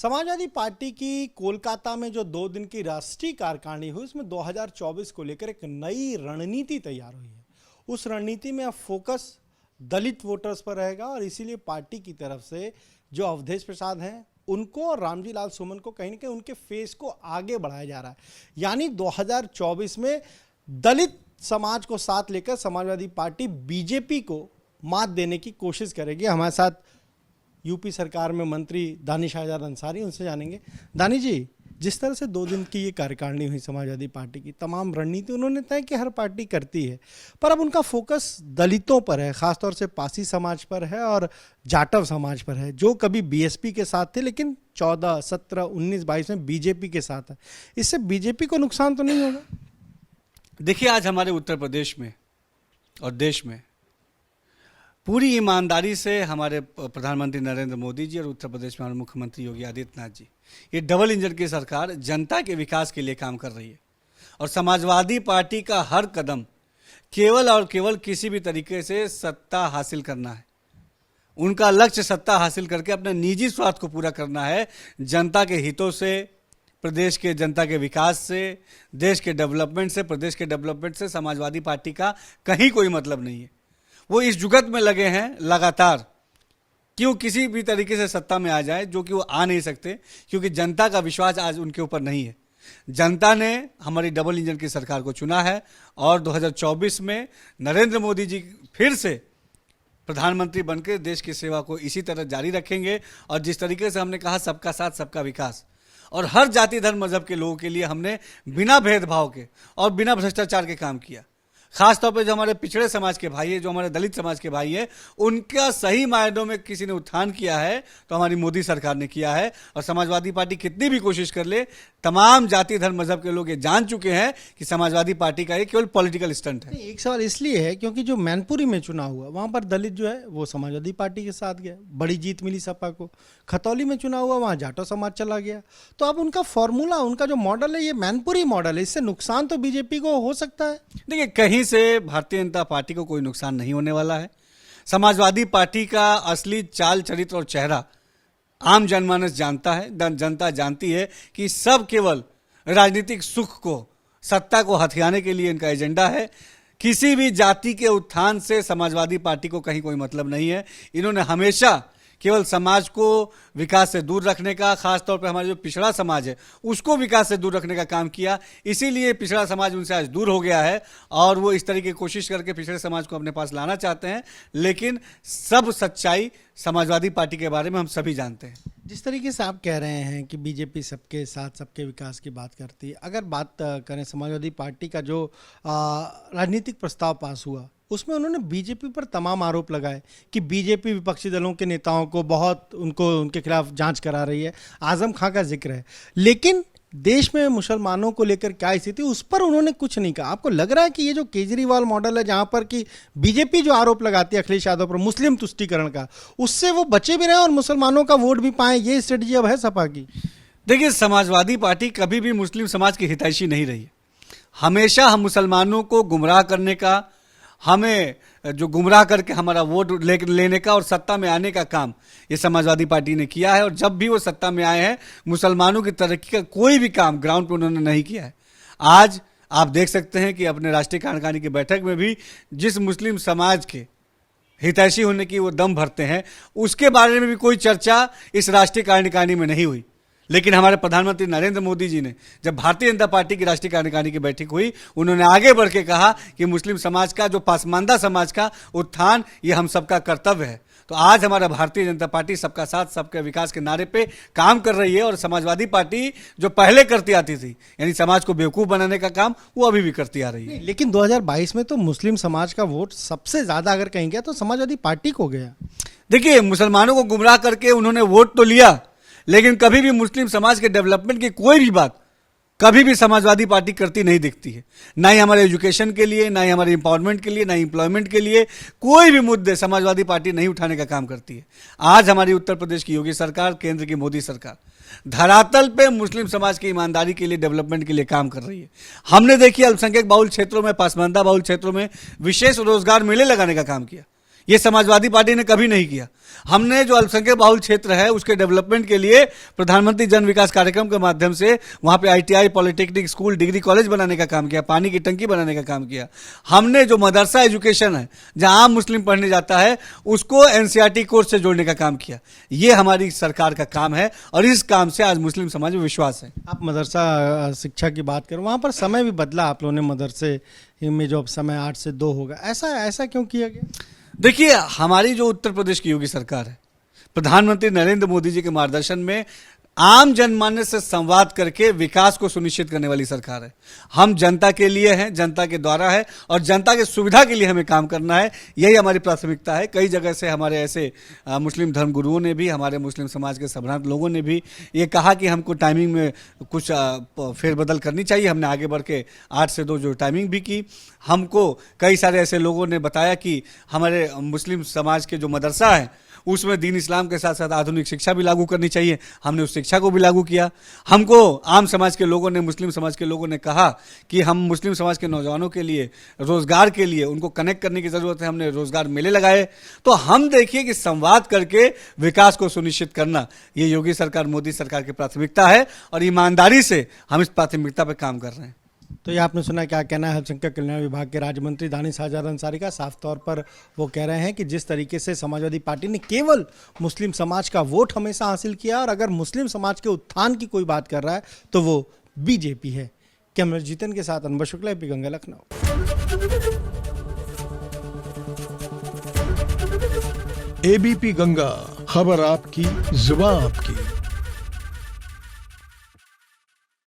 Samajwadi party की कोलकाता में जो 2 दिन की राष्ट्रीय कार्यकारिणी हुई उसमें 2024 को लेकर एक नई रणनीति तैयार हुई है। उस रणनीति में अब फोकस दलित वोटर्स पर रहेगा और इसीलिए पार्टी की तरफ से जो अवधेश प्रसाद हैं उनको और रामजी लाल सुमन को कहीं ना कहीं उनके फेस को आगे बढ़ाया जा रहा है। यानी 2024 में दलित समाज को साथ लेकर समाजवादी पार्टी बीजेपी को मात देने की कोशिश करेगी। हमारे साथ यूपी सरकार में मंत्री दानिश आजाद अंसारी, उनसे जानेंगे। दानी जी, जिस तरह से 2 दिन की ये कार्यकारिणी हुई समाजवादी पार्टी की, तमाम रणनीति उन्होंने तय कि हर पार्टी करती है, पर अब उनका फोकस दलितों पर है, खासतौर से पासी समाज पर है और जाटव समाज पर है, जो कभी बीएसपी के साथ थे लेकिन 14, 17, 19, 22 में बीजेपी के साथ है। इससे बीजेपी को नुकसान तो नहीं होगा? देखिए, आज हमारे उत्तर प्रदेश में और देश में पूरी ईमानदारी से हमारे प्रधानमंत्री नरेंद्र मोदी जी और उत्तर प्रदेश में हमारे मुख्यमंत्री योगी आदित्यनाथ जी, ये डबल इंजन की सरकार जनता के विकास के लिए काम कर रही है। और समाजवादी पार्टी का हर कदम केवल और केवल किसी भी तरीके से सत्ता हासिल करना है। उनका लक्ष्य सत्ता हासिल करके अपने निजी स्वार्थ को पूरा करना है। जनता के हितों से, प्रदेश के जनता के विकास से, देश के डेवलपमेंट से, प्रदेश के डेवलपमेंट से समाजवादी पार्टी का कहीं कोई मतलब नहीं है। वो इस जुगत में लगे हैं लगातार कि वो किसी भी तरीके से सत्ता में आ जाए, जो कि वो आ नहीं सकते, क्योंकि जनता का विश्वास आज उनके ऊपर नहीं है। जनता ने हमारी डबल इंजन की सरकार को चुना है और 2024 में नरेंद्र मोदी जी फिर से प्रधानमंत्री बनकर देश की सेवा को इसी तरह जारी रखेंगे। और जिस तरीके से हमने कहा सबका साथ सबका विकास, और हर जाति धर्म मजहब के लोगों के लिए हमने बिना भेदभाव के और बिना भ्रष्टाचार के काम किया। खासतौर पे जो हमारे पिछड़े समाज के भाई है, जो हमारे दलित समाज के भाई है, उनका सही मायनों में किसी ने उत्थान किया है तो हमारी मोदी सरकार ने किया है। और समाजवादी पार्टी कितनी भी कोशिश कर ले, तमाम जाति धर्म मजहब के लोग ये जान चुके हैं कि समाजवादी पार्टी का ये केवल पॉलिटिकल स्टंट है। एक सवाल इसलिए है क्योंकि जो मैनपुरी में चुनाव हुआ वहां पर दलित जो है वो समाजवादी पार्टी के साथ गया, बड़ी जीत मिली सपा को। खतौली में चुनाव हुआ, वहां जाटो समाज चला गया। तो अब उनका फॉर्मूला, उनका जो मॉडल है, ये मैनपुरी मॉडल है। इससे नुकसान तो बीजेपी को हो सकता है। देखिए, कहीं से भारतीय जनता पार्टी को कोई नुकसान नहीं होने वाला है। समाजवादी पार्टी का असली चाल चरित्र और चेहरा आम जनमानस जानता है। जनता जानती है कि सब केवल राजनीतिक सुख को, सत्ता को हथियाने के लिए इनका एजेंडा है। किसी भी जाति के उत्थान से समाजवादी पार्टी को कहीं कोई मतलब नहीं है। इन्होंने हमेशा केवल समाज को विकास से दूर रखने का, खासतौर पर हमारा जो पिछड़ा समाज है उसको विकास से दूर रखने का काम किया। इसीलिए पिछड़ा समाज उनसे आज दूर हो गया है और वो इस तरीके की कोशिश करके पिछड़े समाज को अपने पास लाना चाहते हैं। लेकिन सब सच्चाई समाजवादी पार्टी के बारे में हम सभी जानते हैं। जिस तरीके से आप कह रहे हैं कि बीजेपी सबके साथ सबके विकास की बात करती है, अगर बात करें समाजवादी पार्टी का जो राजनीतिक प्रस्ताव पास हुआ उसमें उन्होंने बीजेपी पर तमाम आरोप लगाए कि बीजेपी विपक्षी दलों के नेताओं को बहुत उनके खिलाफ जांच करा रही है। आजम खां का जिक्र है, लेकिन देश में मुसलमानों को लेकर क्या स्थिति, उस पर उन्होंने कुछ नहीं कहा। आपको लग रहा है कि ये जो केजरीवाल मॉडल है, जहां पर कि बीजेपी जो आरोप लगाती है अखिलेश यादव पर मुस्लिम तुष्टीकरण का, उससे वो बचे भी रहे और मुसलमानों का वोट भी पाए, ये स्ट्रेटजी अब है सपा की? देखिए, समाजवादी पार्टी कभी भी मुस्लिम समाज की हितैषी नहीं रही है। हमेशा हम मुसलमानों को गुमराह करने का, हमें जो गुमराह करके हमारा वोट लेने का और सत्ता में आने का काम ये समाजवादी पार्टी ने किया है। और जब भी वो सत्ता में आए हैं, मुसलमानों की तरक्की का कोई भी काम ग्राउंड पर उन्होंने नहीं किया है। आज आप देख सकते हैं कि अपने राष्ट्रीय कार्यकारिणी की बैठक में भी जिस मुस्लिम समाज के हितैषी होने की वो दम भरते हैं, उसके बारे में भी कोई चर्चा इस राष्ट्रीय कार्यकारिणी में नहीं हुई। लेकिन हमारे प्रधानमंत्री नरेंद्र मोदी जी ने, जब भारतीय जनता पार्टी की राष्ट्रीय कार्यकारिणी की बैठक हुई, उन्होंने आगे बढ़ के कहा कि मुस्लिम समाज का, जो पासमानदा समाज का उत्थान, ये हम सबका कर्तव्य है। तो आज हमारा भारतीय जनता पार्टी सबका साथ सबके विकास के नारे पे काम कर रही है। और समाजवादी पार्टी जो पहले करती आती थी, यानी समाज को बेवकूफ़ बनाने का काम, वो अभी भी करती आ रही है। लेकिन 2022 में तो मुस्लिम समाज का वोट सबसे ज्यादा अगर कहीं गया तो समाजवादी पार्टी को गया। देखिए, मुसलमानों को गुमराह करके उन्होंने वोट तो लिया, लेकिन कभी भी मुस्लिम समाज के डेवलपमेंट की कोई भी बात कभी भी समाजवादी पार्टी करती नहीं दिखती है। ना ही हमारे एजुकेशन के लिए, ना ही हमारे एम्पावरमेंट के लिए, ना ही एम्प्लॉयमेंट के लिए कोई भी मुद्दे समाजवादी पार्टी नहीं उठाने का काम करती है। आज हमारी उत्तर प्रदेश की योगी सरकार, केंद्र की मोदी सरकार धरातल पे मुस्लिम समाज की ईमानदारी के लिए, डेवलपमेंट के लिए काम कर रही है। हमने देखिए अल्पसंख्यक बाहुल क्षेत्रों में, पासमानदा बाहुल क्षेत्रों में विशेष रोजगार मेले लगाने का काम किया। ये समाजवादी पार्टी ने कभी नहीं किया। हमने जो अल्पसंख्यक बाहुल क्षेत्र है उसके डेवलपमेंट के लिए प्रधानमंत्री जन विकास कार्यक्रम के माध्यम से वहां पे ITI, polytechnic school, degree college बनाने का काम किया, पानी की टंकी बनाने का काम किया। हमने जो मदरसा एजुकेशन है जहां आम मुस्लिम पढ़ने जाता है उसको NCERT कोर्स से जोड़ने का काम किया। ये हमारी सरकार का काम है और इस काम से आज मुस्लिम समाज में विश्वास है। आप मदरसा शिक्षा की बात करें, वहाँ पर समय भी बदला आप लोगों ने, मदरसे में जो अब समय 8 से 2 होगा, ऐसा क्यों किया गया? देखिए, हमारी जो उत्तर प्रदेश की योगी सरकार है, प्रधानमंत्री नरेंद्र मोदी जी के मार्गदर्शन में आम जनमानस से संवाद करके विकास को सुनिश्चित करने वाली सरकार है। हम जनता के लिए हैं, जनता के द्वारा है और जनता की सुविधा के लिए हमें काम करना है, यही हमारी प्राथमिकता है। कई जगह से हमारे ऐसे मुस्लिम धर्मगुरुओं ने भी, हमारे मुस्लिम समाज के संभ्रांत लोगों ने भी ये कहा कि हमको टाइमिंग में कुछ फेरबदल करनी चाहिए। हमने आगे बढ़ के 8 से 2 जो टाइमिंग भी की। हमको कई सारे ऐसे लोगों ने बताया कि हमारे मुस्लिम समाज के जो मदरसा है उसमें दीन इस्लाम के साथ साथ आधुनिक शिक्षा भी लागू करनी चाहिए। हमने उस शिक्षा को भी लागू किया। हमको आम समाज के लोगों ने, मुस्लिम समाज के लोगों ने कहा कि हम मुस्लिम समाज के नौजवानों के लिए, रोजगार के लिए उनको कनेक्ट करने की जरूरत है। हमने रोजगार मेले लगाए। तो हम देखिए कि संवाद करके विकास को सुनिश्चित करना ये योगी सरकार, मोदी सरकार की प्राथमिकता है और ईमानदारी से हम इस प्राथमिकता पर काम कर रहे हैं। तो ये आपने सुना क्या कहना है अल्पसंख्यक कल्याण विभाग के राज्य मंत्री दानिश आजाद अंसारी का। साफ तौर पर वो कह रहे हैं कि जिस तरीके से समाजवादी पार्टी ने केवल मुस्लिम समाज का वोट हमेशा हासिल किया, और अगर मुस्लिम समाज के उत्थान की कोई बात कर रहा है तो वो बीजेपी है। कैमरा जितन के साथ अनवर शुक्ला, AP गंगा, लखनऊ। ABP गंगा, खबर आपकी, जुबान आपकी।